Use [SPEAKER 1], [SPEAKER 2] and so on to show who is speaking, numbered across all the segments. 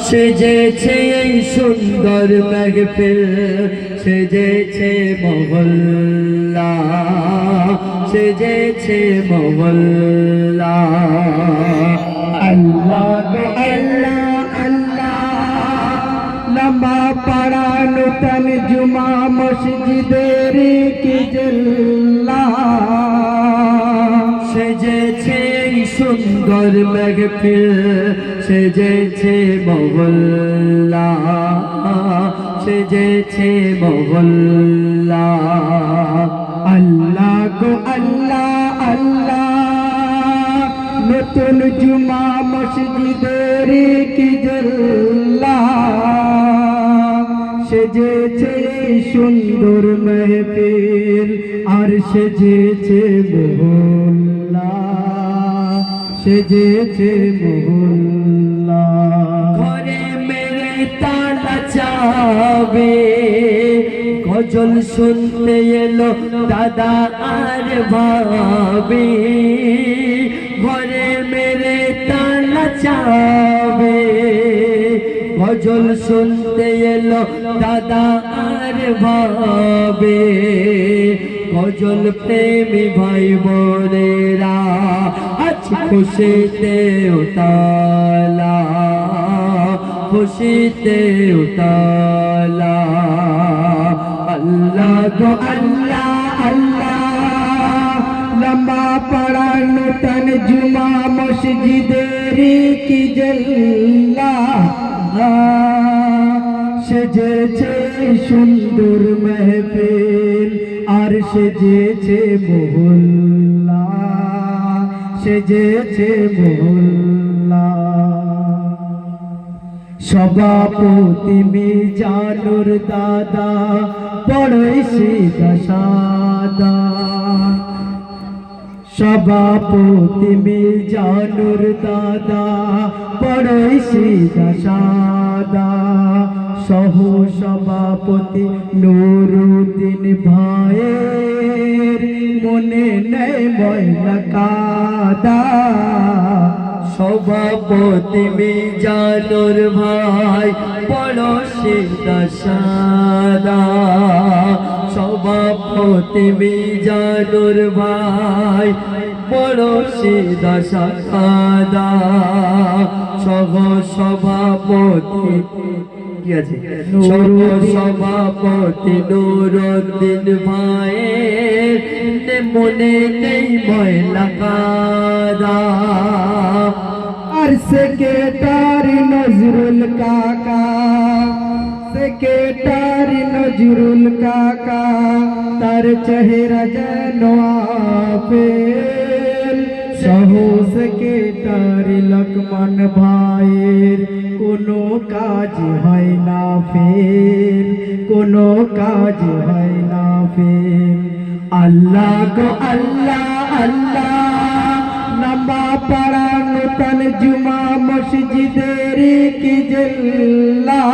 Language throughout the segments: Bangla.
[SPEAKER 1] সেজেছে এই সুন্দর মেহফিল, সেজেছে মহল্লা, সেজেছে মহল্লা। আল্লাহ গো আল্লাহ আল্লাহ, লম্বা পাড়া নূতন জুমা মসজিদের কি জল্লা। সেজেছে এই সুন্দর মেহফিল, সেজেছে মহল্লা, সেজেছে মহল্লা। আল্লাহ গো আল্লাহ আল্লাহ, নতুন জুমা মসজিদের কি জল্লা। সেজেছে সুন্দর মেহফিল, আর সেজেছে মহল্লা, সেজেছে মহল্লা। ঘরে মেরে তালা চাবে, গজল শুনতে এলো দাদা আর ভাবি। ঘরে মেরে তালা চাবে, গজল শুনতে এলো দাদা আর ভাবে। গজল প্রেমী ভাই বোনেরা আজ খুশিতে উতালা, খুশিতে উতালা। আল্লাহ গো আল্লাহ আল্লাহ, লম্বা পাড়া নূতন জুমা মসজিদের কি জল্লা। সেজেছে সুন্দর মেহফিল, আর সেজেছে মহল্লা, সেজেছে মহল্লা। সভাপতি মিজানুর দাদা বড়ই সিধা সাদা। সভাপতি মিজানুর দাদা বড়ই সিধা সাদা। সহ সভাপতি নুরুদ্দিন ভাইয়ের মনে নেই ময়লা কাদা। সভাপতি মিজানুর ভাই বড় সিধা সাদা। সভাপতি মিজানুর ভাই বড় সিধা সাদা। সহ সভাপতি কি আছে, সহ সভাপতি নুরুদ্দিন ভাইয়ের মনে নেই ময়লা কাদা। আর সেক্রেটারি নজরুল কাকা, সেক্রেটারি নজরুল কাকা, তার চেহারা যেন আপেল। সহ সেক্রেটারি লক্ষ্মণ ভাইয়ের কোনো কাজ হয় না ফেল, কোনো কাজ হয় না ফেল। আল্লাহ গো আল্লাহ আল্লাহ, লম্বা পাড়া নূতন জুমা মসজিদের কি জল্লা।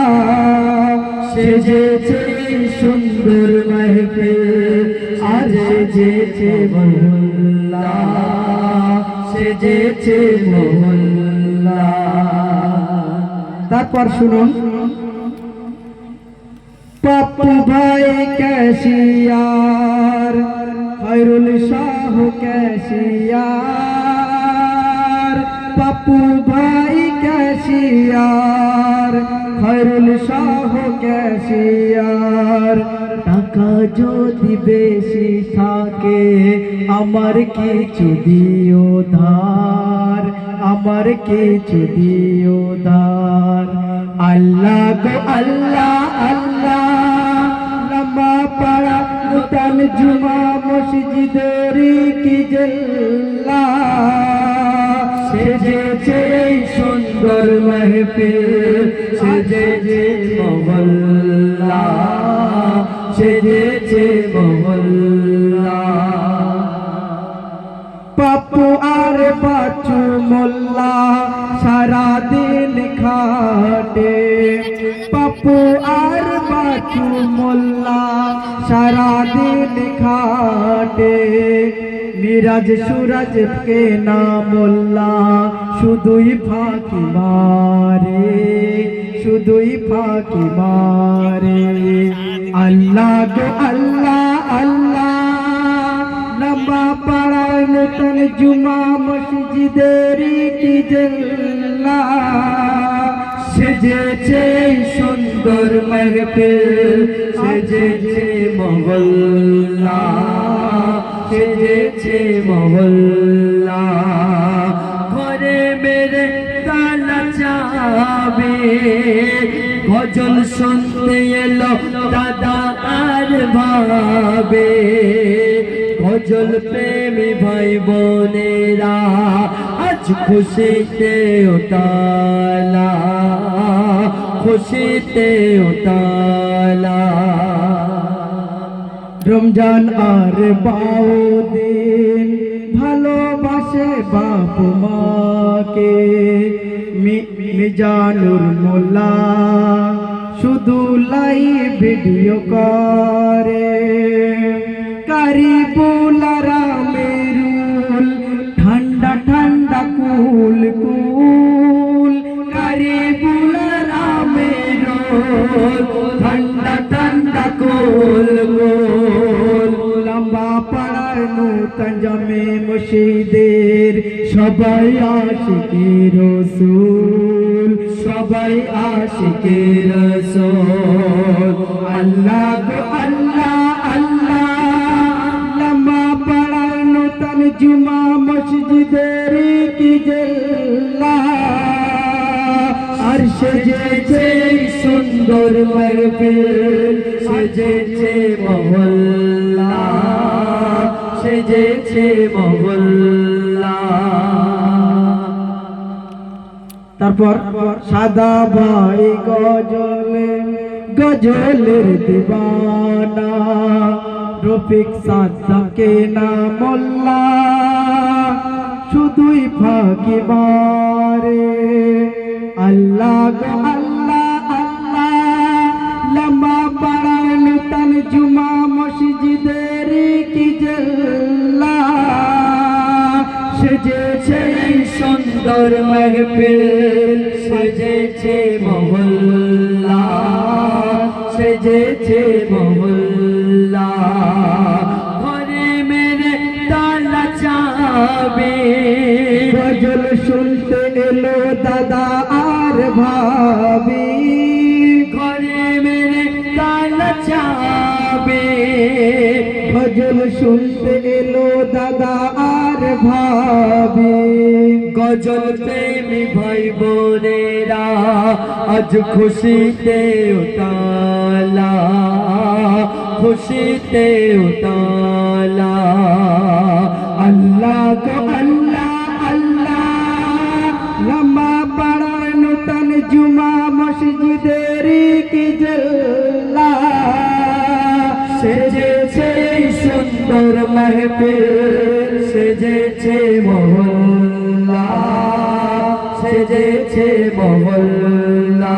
[SPEAKER 1] সেজেছে সুন্দর মেহফিল, আর সেজেছে মহল্লা, সেজেছে মহল্লা। তারপর শুনুন, পাপ্পু ভাই ক্যাশিয়ার, খৈরুল শাহ ক্যাশিয়ার। পাপ্পু ভাই ক্যাশিয়ার, খৈরুল শাহ ক্যাশিয়ার। টাকা যদি বেশি থাকে আমার কিছু দিও ধার, আমার কিছু দিও ধার। আল্লাহ গো আল্লাহ আল্লাহ, লম্বা পাড়া নূতন জুমা মসজিদের কি জল্লা। সেজেছে সুন্দর মেহফিল, সেজেছে মহল্লা, সেজেছে মহল্লা। পাপ্পু আর বাচ্চু মোল্লা সারাদিন খাটে। পাপ্পু আর বাচ্চু মোল্লা সারাদিন খাটে। মিরাজ সুরাজ কে না মোল্লা শুধুই ফাঁকি মারে শুধুই ফাঁকি মারে আল্লাহ গো আল্লাহ আল্লাহ লম্বা পাড়ার নতুন জুমা মসজিদের কি জল্লা সেজেছে সুন্দর মাহফিল সেজেছে মহল্লা সেজেছে মহল্লা ঘরে মেরে তালা চাবে গজল শুনতে এলো দাদা আর ভাবে গজল প্রেমী ভাই বোনেরা আজ খুশিতে উতালা খুশিতে উতালা রমজান আর বাউদিন ভালোবাসে বাপ মাকে মিজানুর মোল্লা শুধু লাইভ ভিডিও করে কারিবুল আরামেরুল ঠান্ডা ঠান্ডা কুল কুল কারিবুল আরামেরুল ঠান্ডা ঠান্ডা কুল কুল লম্বা পাড়ার নূতন জামে মসজিদের সবাই আশিকে রসুল সবাই আশিকে রসুল আল্লাহ গো আল্লাহ আল্লাহ লম্বা পাড়ার নূতন জুমা মসজিদের কি জল্লা আর সেজেছে সুন্দর মাহফিল সেজেছে মহল্লা সেজেছে মহল্লা তারপর সাদা ভাই গজলের দিবানা রফিক সাদ্দাকে না মোল্লা শুধুই ফাঁকি মারে আল্লাহ গো আল্লাহ আল্লাহ লম্বা পাড়ার নূতন জুমা মসজিদের কি জল্লা সেজেছে সুন্দর মাহফিল সেজেছে মহল্লা সেজেছে মহল্লা ঘরে মেরে তালা চাবে গজল শুনতে এলো দাদা আর ভাবি ঘরে মেরে তালা চাবে গজল শুনতে এলো দাদা আর ভাবি গজল প্রেমী ভাই বোনেরা আজ খুশিতে উতালা খুশিতে উতালা আল্লাহ গো আল্লাহ আল্লাহ লম্বা পাড়ার নূতন জুমা মসজিদের কি জল্লা সেজেছে সুন্দর মাহফিল সেজেছে মহল্লা সেজেছে মহল্লা